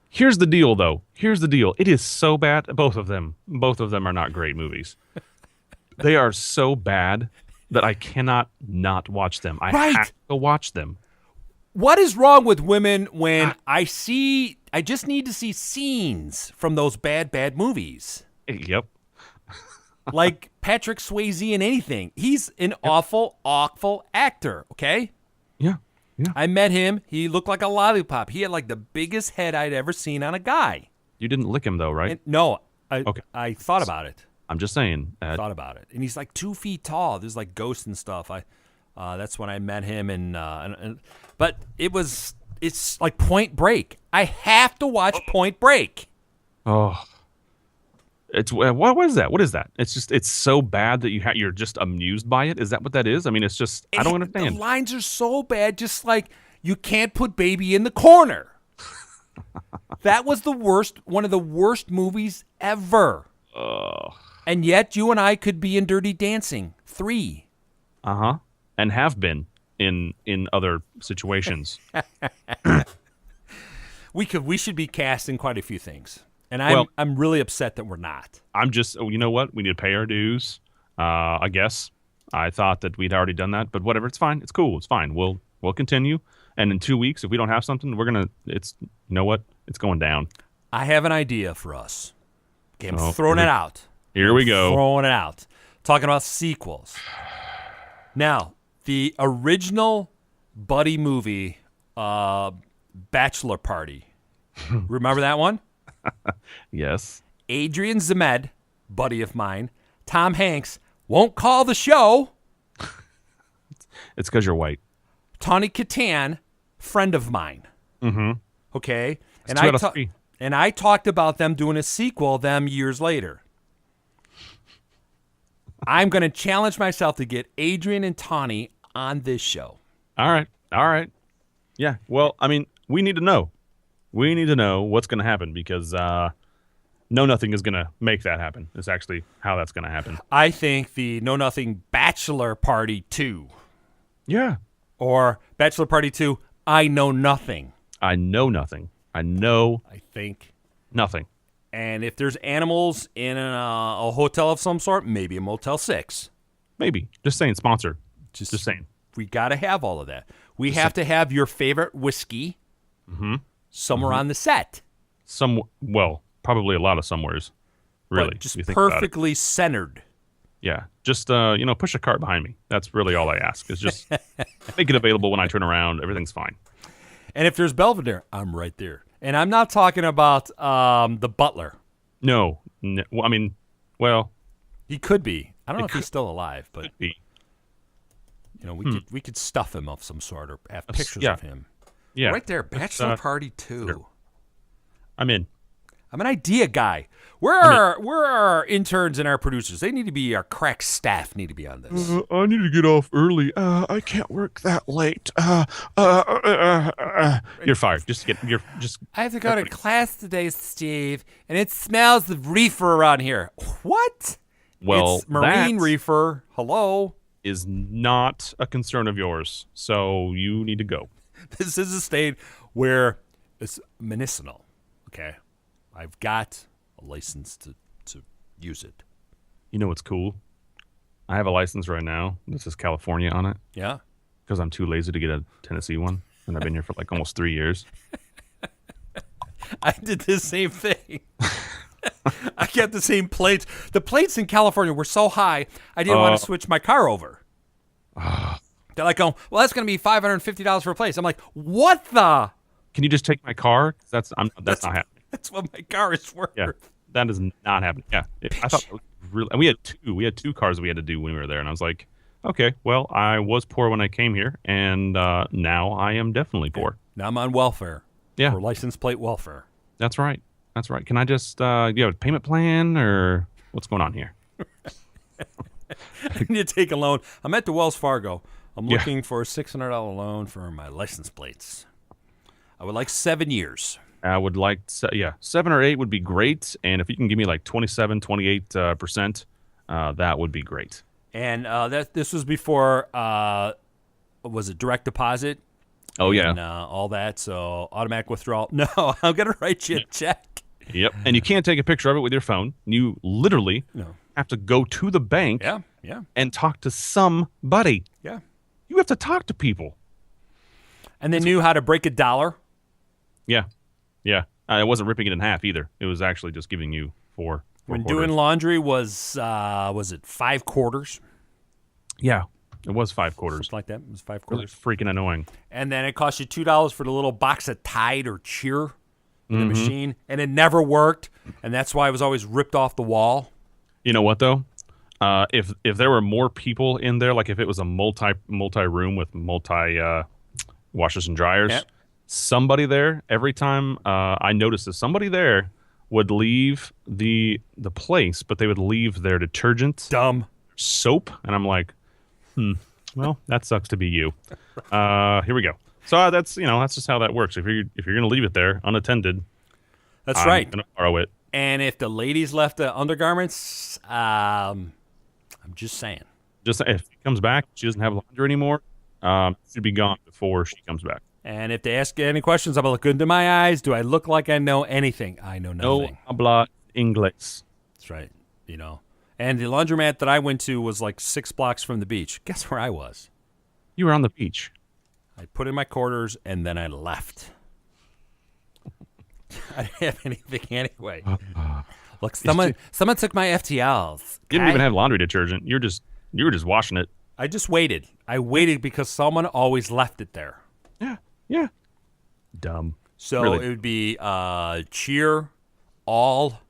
S2: Here's the deal, though. It is so bad. Both of them are not great movies. They are so bad that I cannot not watch them. I have to watch them.
S1: What is wrong with women when I just need to see scenes from those bad movies?
S2: Yep.
S1: Like Patrick Swayze in anything. He's an awful actor, okay?
S2: Yeah.
S1: I met him. He looked like a lollipop. He had like the biggest head I'd ever seen on a guy.
S2: You didn't lick him, though, right?
S1: No. I thought about it.
S2: I'm just saying.
S1: I thought about it. And he's like 2 feet tall. There's like ghosts and stuff. That's when I met him. But it's like Point Break. I have to watch Point Break.
S2: Oh. It's what is that? What is that? It's so bad that you're just amused by it. Is that what that is? I mean, it's just I don't understand.
S1: The lines are so bad, just like you can't put baby in the corner. That was one of the worst movies ever. And yet you and I could be in Dirty Dancing 3.
S2: And have been in other situations.
S1: We should be cast in quite a few things. And I'm really upset that we're not.
S2: I'm just, you know what? We need to pay our dues. I guess I thought that we'd already done that, but whatever. It's fine. It's cool. It's fine. We'll continue. And in 2 weeks, if we don't have something, it's you know what? It's going down.
S1: I have an idea for us. Okay, I'm throwing it out.
S2: Here we go.
S1: Throwing it out. Talking about sequels. Now, the original buddy movie, Bachelor Party. Remember that one?
S2: Yes.
S1: Adrian Zemed, buddy of mine, Tom Hanks, won't call the show.
S2: It's because you're white.
S1: Tawny Katan, friend of mine.
S2: Mm-hmm.
S1: Okay?
S2: And I talked about them
S1: doing a sequel them years later. I'm going to challenge myself to get Adrian and Tawny on this show.
S2: All right. Yeah. Well, I mean, we need to know. We need to know what's going to happen because Know Nothing is going to make that happen. It's actually how that's going to happen.
S1: I think the Know Nothing Bachelor Party 2.
S2: Yeah.
S1: Or Bachelor Party 2, I Know Nothing.
S2: I know nothing. I
S1: think.
S2: Nothing.
S1: And if there's animals in a hotel of some sort, maybe a Motel 6.
S2: Maybe. Just saying, sponsor.
S1: Just
S2: saying.
S1: We got to have all of that. We have to have your favorite whiskey somewhere on the set.
S2: Well, probably a lot of somewheres. Really.
S1: But just perfectly centered.
S2: Yeah. Just, push a cart behind me. That's really all I ask. Is just make it available when I turn around. Everything's fine.
S1: And if there's Belvedere, I'm right there. And I'm not talking about the butler.
S2: No. I mean, well.
S1: He could be. I don't know if he's still alive, but
S2: could be.
S1: We could stuff him of some sort or have pictures of him.
S2: Yeah.
S1: Right there, Bachelor Party 2.
S2: I'm in.
S1: I'm an idea guy. Where are our interns and our producers? They need to be, our crack staff need to be on this.
S2: I need to get off early. I can't work that late. You're fired.
S1: I have to go to class today, Steve, and it smells of reefer around here. What?
S2: Well,
S1: it's marine reefer. Hello?
S2: Is not a concern of yours, so you need to go.
S1: This is a state where it's medicinal. Okay, I've got a license to use it.
S2: You know what's cool? I have a license right now. This is California on it.
S1: Yeah.
S2: Because I'm too lazy to get a Tennessee one, and I've been here for like almost 3 years.
S1: I did the same thing. I got the same plates. The plates in California were so high, I didn't want to switch my car over. They're like, well, that's going to be $550 for a place. I'm like, what the? Can
S2: you just take my car? That's not happening.
S1: That's what my car is worth.
S2: Yeah, that is not happening. Yeah, I thought that was really. And we had two cars we had to do when we were there, and I was like, okay, well, I was poor when I came here, and now I am definitely poor.
S1: Now I'm on welfare.
S2: Yeah,
S1: for license plate welfare.
S2: That's right. That's right. Can I just do you have a payment plan or what's going on here?
S1: I need to take a loan. I'm at the Wells Fargo. I'm looking for a $600 loan for my license plates. I would like 7 years.
S2: I would like, 7 or 8 would be great. And if you can give me like 27, 28%, that would be great.
S1: And this was before, was it direct deposit?
S2: Oh, yeah.
S1: And all that. So automatic withdrawal. No, I'm going to write you a check.
S2: Yep. And you can't take a picture of it with your phone. You literally have to go to the bank and talk to somebody.
S1: Yeah.
S2: You have to talk to people.
S1: And they knew how to break $1.
S2: Yeah. Yeah. It wasn't ripping it in half either. It was actually just giving you four
S1: when
S2: quarters.
S1: Doing laundry was it 5 quarters?
S2: Yeah. It was 5 quarters.
S1: Something like that. It was 5 quarters.
S2: It was freaking annoying.
S1: And then it cost you $2 for the little box of Tide or Cheer in the machine. And it never worked. And that's why it was always ripped off the wall.
S2: You know what, though? If there were more people in there, like if it was a multi room with multi washers and dryers, somebody there, every time I noticed that somebody there would leave the place, but they would leave their detergent, soap, and I'm like, well, that sucks to be you. Here we go. So that's just how that works. If you're gonna leave it there unattended,
S1: that's right.
S2: I'm gonna borrow it.
S1: And if the ladies left the undergarments, I'm just saying.
S2: Just if she comes back, she doesn't have laundry anymore. She'd be gone before she comes back.
S1: And if they ask you any questions, I'm gonna look into my eyes. Do I look like I know anything? I know nothing.
S2: No habla inglés.
S1: That's right. And the laundromat that I went to was like 6 blocks from the beach. Guess where I was?
S2: You were on the beach.
S1: I put in my quarters and then I left. I didn't have anything anyway. Look, someone took my FTLs.
S2: You didn't even have laundry detergent. You were just washing it.
S1: I just waited. I waited because someone always left it there.
S2: Yeah. Dumb.
S1: So really. It would be Cheer, All.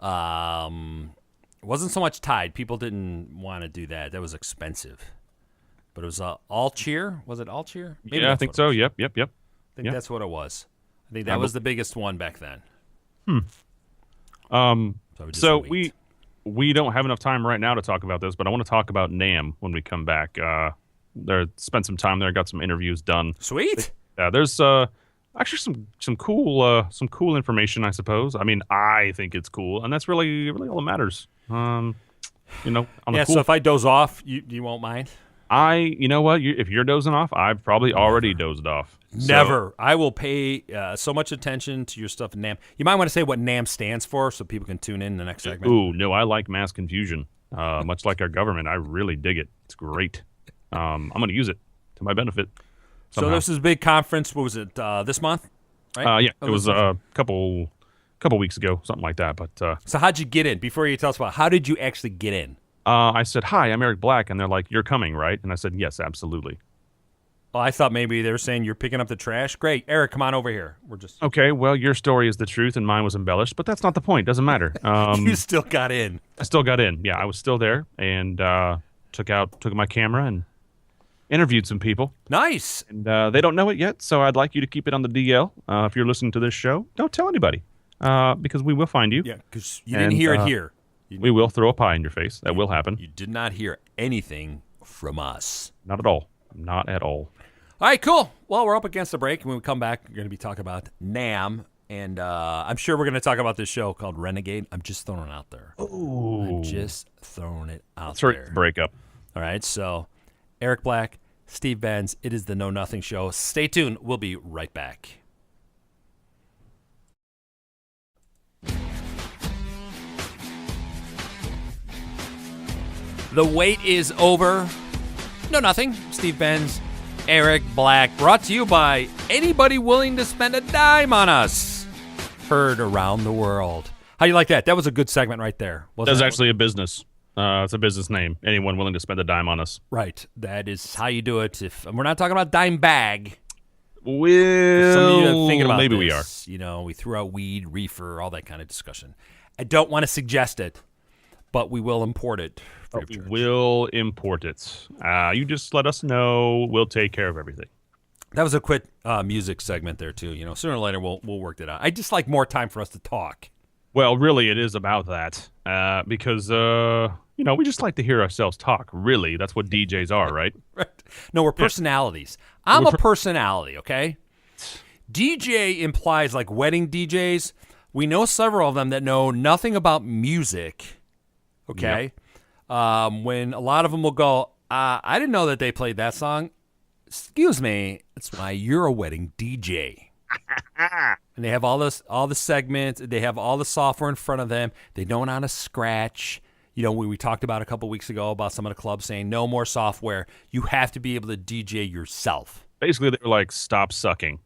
S1: It wasn't so much Tide. People didn't want to do that. That was expensive. But it was All Cheer. Was it All Cheer?
S2: Maybe I think so. Yep.
S1: I think that's what it was. I think that was the biggest one back then.
S2: So we don't have enough time right now to talk about this, but I want to talk about NAMM when we come back. There, spent some time there, got some interviews done.
S1: Sweet.
S2: Yeah, there's actually some cool information, I suppose. I mean, I think it's cool, and that's really all that matters. On the
S1: So if I doze off, you won't mind?
S2: You know what? If you're dozing off, I've probably already dozed off.
S1: Never. I will pay so much attention to your stuff in NAMM. You might want to say what NAMM stands for so people can tune in the next segment.
S2: Ooh, no, I like mass confusion. Much like our government, I really dig it. It's great. I'm going to use it to my benefit. Somehow.
S1: So this is a big conference. What was it, this month? Right?
S2: Yeah, it was a couple weeks ago, something like that. But
S1: so how'd you get in? Before you tell us about how did you actually get in?
S2: I said, "Hi, I'm Eric Black," and they're like, "You're coming, right?" And I said, "Yes, absolutely."
S1: Oh, I thought maybe they were saying you're picking up the trash. Great, Eric, come on over here. We're just
S2: okay. Well, your story is the truth, and mine was embellished, but that's not the point. Doesn't matter.
S1: You still got in.
S2: I still got in. Yeah, I was still there, and took my camera and interviewed some people.
S1: Nice.
S2: And they don't know it yet, so I'd like you to keep it on the DL. If you're listening to this show, don't tell anybody, because we will find you.
S1: Yeah, because you didn't hear it here.
S2: We will throw a pie in your face. That will happen.
S1: You did not hear anything from us.
S2: Not at all. Not at all.
S1: All right, cool. Well, we're up against the break. When we come back, we're going to be talking about NAMM. And I'm sure we're going to talk about this show called Renegade. I'm just throwing it out there.
S2: Ooh.
S1: I'm just throwing it out
S2: Sorry,
S1: there.
S2: breakup.
S1: All right, so Eric Black, Steve Benz, it is the Know Nothing Show. Stay tuned. We'll be right back. The wait is over. Know Nothing. Steve Benz, Eric Black, brought to you by anybody willing to spend a dime on us. Heard around the world. How you like that? That was a good segment right there.
S2: That's actually a business. It's a business name. Anyone willing to spend a dime on us.
S1: Right. That is how you do it. If we're not talking about dime bag.
S2: Well,
S1: some of you are thinking about
S2: maybe
S1: this.
S2: we are.
S1: You know, we threw out weed, reefer, all that kind of discussion. I don't want to suggest it, but we will import it.
S2: We will import it. You just let us know. We'll take care of everything.
S1: That was a quick music segment there too. You know, sooner or later we'll work it out. I just like more time for us to talk.
S2: Well, really, it is about that because we just like to hear ourselves talk. Really, that's what DJs are, right?
S1: Right. No, we're personalities. I'm a personality. Okay. DJ implies like wedding DJs. We know several of them that know nothing about music. Okay. Yep. When a lot of them will go, I didn't know that they played that song. Excuse me, that's why you're a wedding DJ. And they have all the segments. They have all the software in front of them. They don't know how to scratch. You know, we talked about a couple weeks ago about some of the clubs saying no more software. You have to be able to DJ yourself.
S2: Basically, they're like, stop sucking.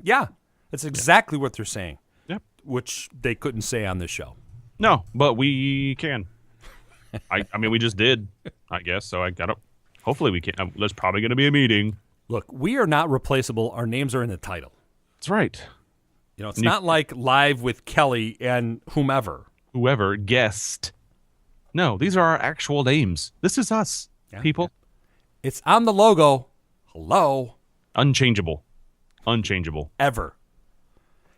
S1: Yeah, that's exactly what they're saying.
S2: Yep.
S1: Which they couldn't say on this show.
S2: No, but we can. I mean, we just did, I guess. So hopefully we can. There's probably going to be a meeting.
S1: Look, we are not replaceable. Our names are in the title.
S2: That's right.
S1: You know, it's not like Live with Kelly and whomever.
S2: Whoever guessed. No, these are our actual names. This is us, people.
S1: It's on the logo. Hello.
S2: Unchangeable.
S1: Ever.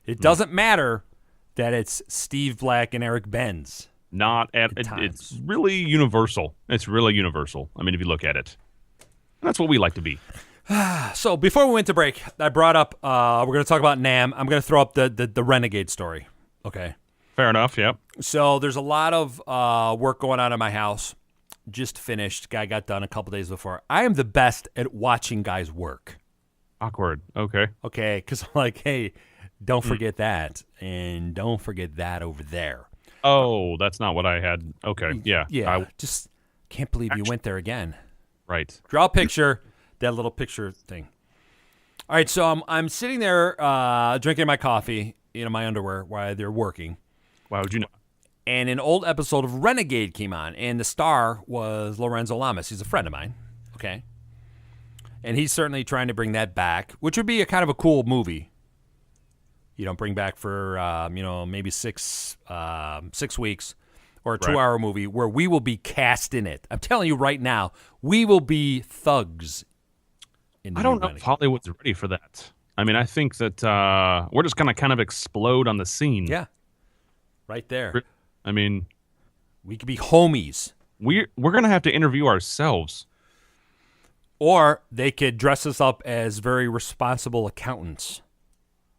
S1: It doesn't matter that it's Steve Black and Eric Benz.
S2: Not at it's really universal. It's really universal. I mean, if you look at it, that's what we like to be.
S1: So before we went to break, I brought up we're going to talk about NAMM. I'm going to throw up the Renegade story. Okay.
S2: Fair enough. Yep.
S1: So there's a lot of work going on in my house. Just finished. Guy got done a couple days before. I am the best at watching guys work.
S2: Awkward. Okay.
S1: Okay, because I'm like, hey, don't forget that, and don't forget that over there.
S2: Oh, that's not what I had. Okay, yeah.
S1: Yeah, I just can't believe you went there again.
S2: Right.
S1: Draw a picture, that little picture thing. All right, so I'm sitting there drinking my coffee in my underwear while they're working.
S2: Why would you know?
S1: And an old episode of Renegade came on, and the star was Lorenzo Lamas. He's a friend of mine, okay? And he's certainly trying to bring that back, which would be a kind of a cool movie. You know, bring back for, maybe 6 weeks or a 2-hour movie where we will be cast in it. I'm telling you right now, we will be thugs.
S2: I don't know if Hollywood's ready for that. I mean, I think that we're just going to kind of explode on the scene.
S1: Yeah. Right there.
S2: I mean,
S1: We could be homies.
S2: We're gonna have to interview ourselves.
S1: Or they could dress us up as very responsible accountants.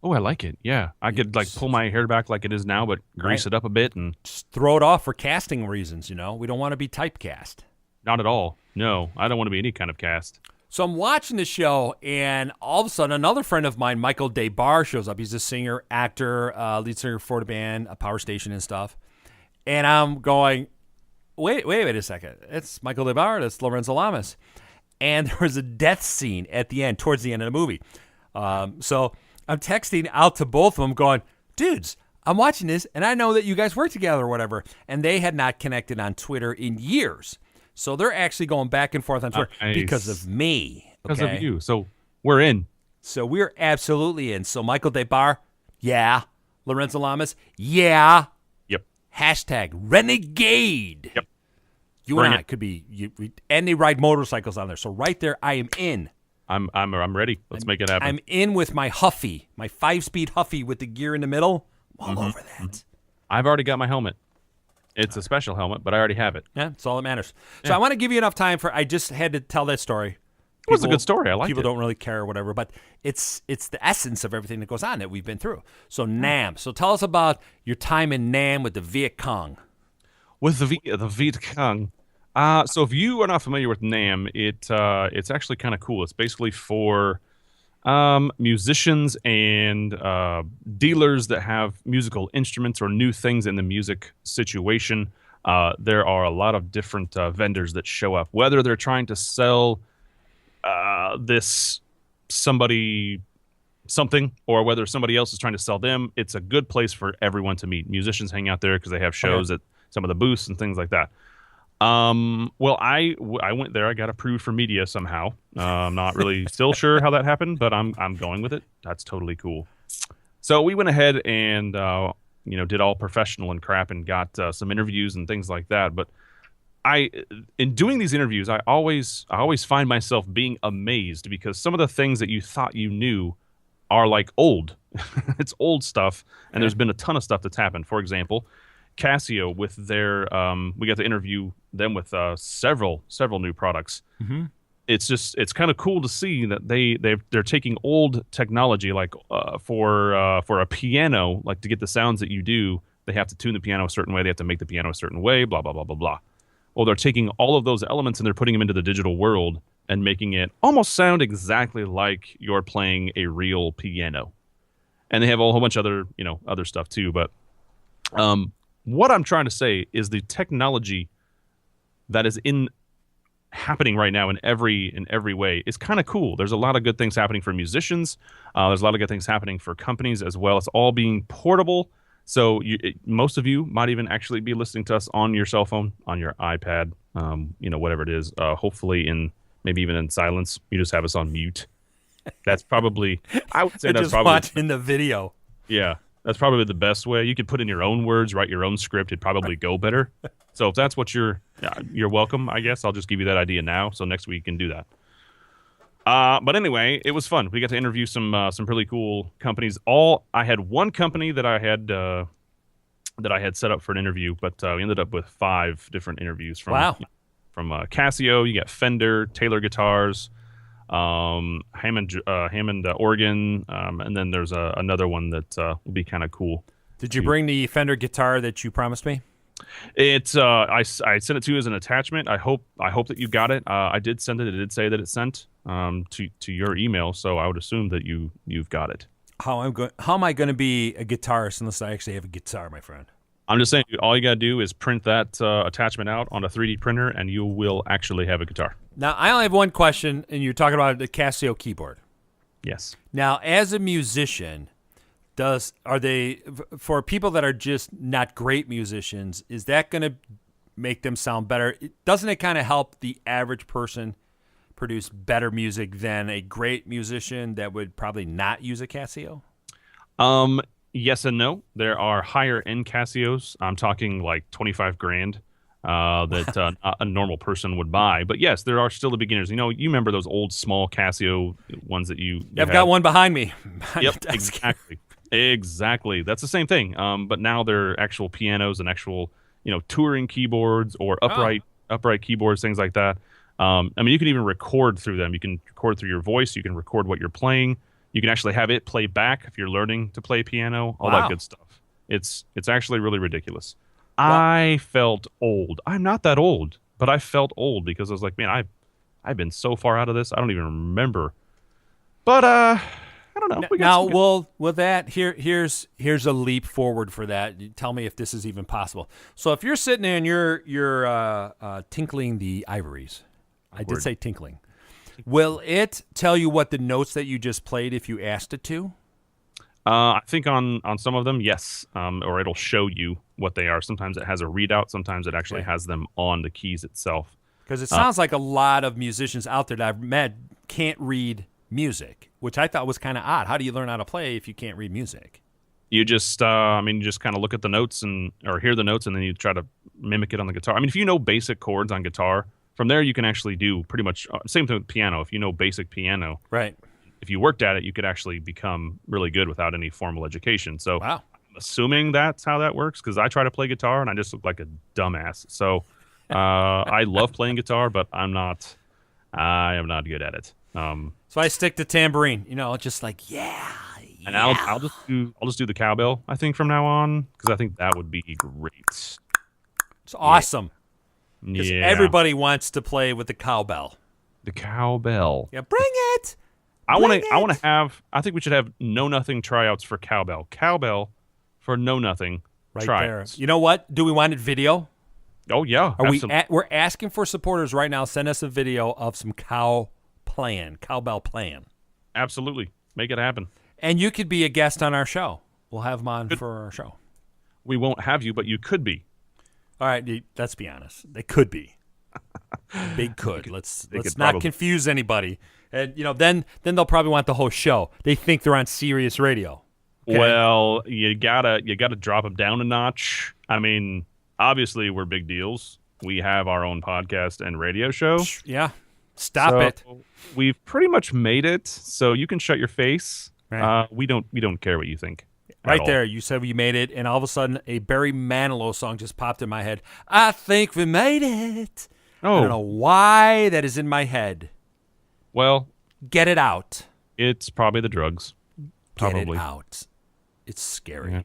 S2: Oh, I like it. Yeah, I could like pull my hair back like it is now, but grease it up a bit and
S1: just throw it off for casting reasons. You know, we don't want to be typecast.
S2: Not at all. No, I don't want to be any kind of cast.
S1: So I'm watching the show, and all of a sudden, another friend of mine, Michael DeBar, shows up. He's a singer, actor, lead singer for the band, a power station and stuff. And I'm going, wait a second. It's Michael DeBar. That's Lorenzo Lamas. And there was a death scene at the end, towards the end of the movie. So I'm texting out to both of them going, dudes, I'm watching this, and I know that you guys work together or whatever. And they had not connected on Twitter in years. So they're actually going back and forth on Twitter because of me.
S2: Because of you. So we're in.
S1: So we're absolutely in. So Michael DeBar, yeah. Lorenzo Lamas, yeah.
S2: Yep.
S1: Hashtag renegade.
S2: Yep.
S1: You
S2: Bring
S1: and I could be, and they ride motorcycles on there. So right there, I am in.
S2: I'm ready. Let's make it happen.
S1: I'm in with my Huffy, my 5-speed Huffy with the gear in the middle. I'm all over that.
S2: I've already got my helmet. It's a special helmet, but I already have it.
S1: Yeah, that's all that matters. So I want to give you enough time for. I just had to tell that story.
S2: It was a good story. I like it.
S1: People don't really care or whatever, but it's the essence of everything that goes on that we've been through. So NAMM. So tell us about your time in NAMM with the Viet Cong.
S2: With the Viet Cong. So if you are not familiar with NAMM, it's actually kind of cool. It's basically for musicians and dealers that have musical instruments or new things in the music situation. There are a lot of different vendors that show up, whether they're trying to sell something or whether somebody else is trying to sell them. It's a good place for everyone to meet. Musicians hang out there because they have shows at some of the booths and things like that. Well, I went there. I got approved for media somehow. I'm not really still sure how that happened, but I'm going with it. That's totally cool. So we went ahead and did all professional and crap and got some interviews and things like that. But in doing these interviews, I always find myself being amazed because some of the things that you thought you knew are like old. It's old stuff, and there's been a ton of stuff that's happened. For example, Casio with their we got to interview them with several new products. Mm-hmm. It's kind of cool to see that they're taking old technology like for a piano, like to get the sounds that you do, they have to tune the piano a certain way, they have to make the piano a certain way, blah blah blah blah blah. Well, they're taking all of those elements and they're putting them into the digital world and making it almost sound exactly like you're playing a real piano. And they have a whole bunch of other stuff too, but what I'm trying to say is the technology that is happening right now in every way is kind of cool. There's a lot of good things happening for musicians. There's a lot of good things happening for companies as well. It's all being portable. So most of you might even actually be listening to us on your cell phone, on your iPad, whatever it is. Hopefully maybe even in silence. You just have us on mute. That's probably, I would say that's
S1: just
S2: probably
S1: watching the video.
S2: Yeah. That's probably the best way. You could put in your own words, write your own script. It'd probably go better. So if that's what you're welcome, I guess. I'll just give you that idea now. So next week you can do that. But anyway, it was fun. We got to interview some really cool companies. I had one company that I had set up for an interview, but we ended up with 5 different interviews from Casio. You got Fender, Taylor Guitars, Hammond organ, and then there's another one that will be kind of cool.
S1: Did you bring the Fender guitar that you promised me?
S2: It's I sent it to you as an attachment. I hope that you got it. I did send it. It did say that it sent to your email, so I would assume that you've got it.
S1: How am I going to be a guitarist unless I actually have a guitar, my friend?
S2: I'm just saying, all you got to do is print that attachment out on a 3D printer, and you will actually have a guitar.
S1: Now, I only have one question, and you're talking about the Casio keyboard.
S2: Yes.
S1: Now, as a musician, are they, for people that are just not great musicians, is that going to make them sound better? Doesn't it kind of help the average person produce better music than a great musician that would probably not use a Casio?
S2: Yes and no. There are higher end Casios. I'm talking like $25,000 that a normal person would buy. But yes, there are still the beginners. You remember those old small Casio ones that you
S1: I've got one behind me.
S2: Yep, exactly. That's the same thing. But now they're actual pianos and actual touring keyboards or upright keyboards, things like that. I mean, you can even record through them. You can record through your voice. You can record what you're playing. You can actually have it play back if you're learning to play piano. All that good stuff. It's actually really ridiculous. Well, I felt old. I'm not that old, but I felt old because I was like, man, I've been so far out of this. I don't even remember. But I don't know.
S1: Now, with that, here's a leap forward for that. You tell me if this is even possible. So if you're sitting there and you're tinkling the ivories, I did say tinkling. Will it tell you what the notes that you just played if you asked it to?
S2: I think on some of them, yes. Or it'll show you what they are. Sometimes it has a readout. Sometimes it actually has them on the keys itself.
S1: Because it sounds like a lot of musicians out there that I've met can't read music, which I thought was kind of odd. How do you learn how to play if you can't read music?
S2: You just, you just kind of look at the notes or hear the notes, and then you try to mimic it on the guitar. I mean, if you know basic chords on guitar, from there you can actually do pretty much same thing with piano. If you know basic piano,
S1: right?
S2: If you worked at it, you could actually become really good without any formal education. So, I'm assuming that's how that works, because I try to play guitar and I just look like a dumbass. So, I love playing guitar, but I am not good at it.
S1: So I stick to tambourine, just like,
S2: and I'll just do the cowbell, I think, from now on, because I think that would be great.
S1: It's awesome. Because everybody wants to play with the cowbell.
S2: The cowbell.
S1: Yeah, bring it.
S2: I think we should have Know Nothing tryouts for cowbell. Cowbell for Know Nothing tryouts.
S1: There. You know what? Do we want it video?
S2: Oh yeah.
S1: We're asking for supporters right now. Send us a video of some cowbell playing.
S2: Absolutely. Make it happen.
S1: And you could be a guest on our show. We'll have them on for our show.
S2: We won't have you, but you could be.
S1: All right, let's be honest. They could be. They could. Let's not confuse anybody. And then they'll probably want the whole show. They think they're on Sirius Radio. Okay?
S2: Well, you gotta drop them down a notch. I mean, obviously we're big deals. We have our own podcast and radio show.
S1: Yeah. Stop it.
S2: We've pretty much made it, so you can shut your face.
S1: Right.
S2: We don't care what you think.
S1: Right there, you said we made it, and all of a sudden a Barry Manilow song just popped in my head. I think we made it. Oh. I don't know why that is in my head.
S2: Well,
S1: get it out.
S2: It's probably the drugs. Probably.
S1: Get it out. It's scary.
S2: Yeah.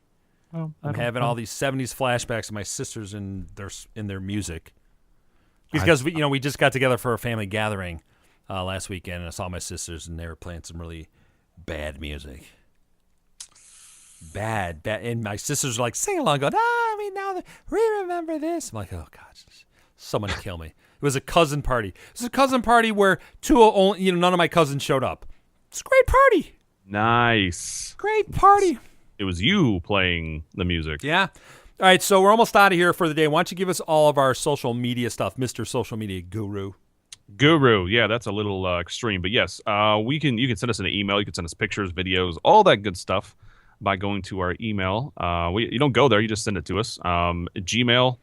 S2: Well,
S1: I'm having all these 70s flashbacks of my sisters in their music. Because we just got together for a family gathering last weekend, and I saw my sisters, and they were playing some really bad music. Bad. And my sisters are like, sing along, going, now we remember this. I'm like, oh, gosh, someone kill me. It was a cousin party. It was a cousin party where none of my cousins showed up. It's a great party.
S2: Nice.
S1: Great party.
S2: It was you playing the music.
S1: Yeah. All right, so we're almost out of here for the day. Why don't you give us all of our social media stuff, Mr. Social Media Guru?
S2: Yeah, that's a little extreme, but yes, you can send us an email. You can send us pictures, videos, all that good stuff by going to our email. You don't go there; you just send it to us. Gmail,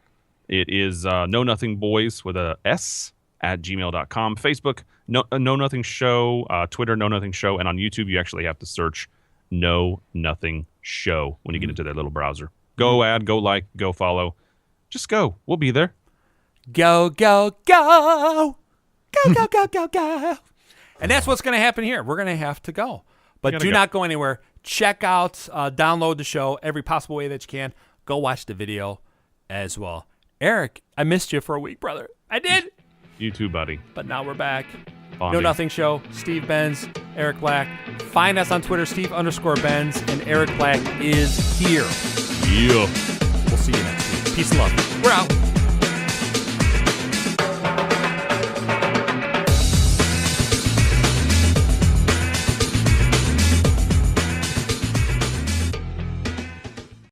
S2: it is Know Nothing Boys with a S at gmail.com. Facebook, Know Nothing Show. Twitter, Know Nothing Show, and on YouTube, you actually have to search Know Nothing Show when you get into that little browser. Go add, go like, go follow. Just go. We'll be there.
S1: Go, go, go. Go, go, go, go, go. And that's what's going to happen here. We're going to have to go. But do not go anywhere. Check out, download the show every possible way that you can. Go watch the video as well. Eric, I missed you for a week, brother. I did.
S2: You too, buddy.
S1: But now we're back.
S2: Bonding.
S1: Know Nothing Show, Steve Benz, Eric Black. Find us on Twitter, Steve_Benz, and Eric Black is here.
S2: Yeah.
S1: We'll see you next week. Peace and love. We're out.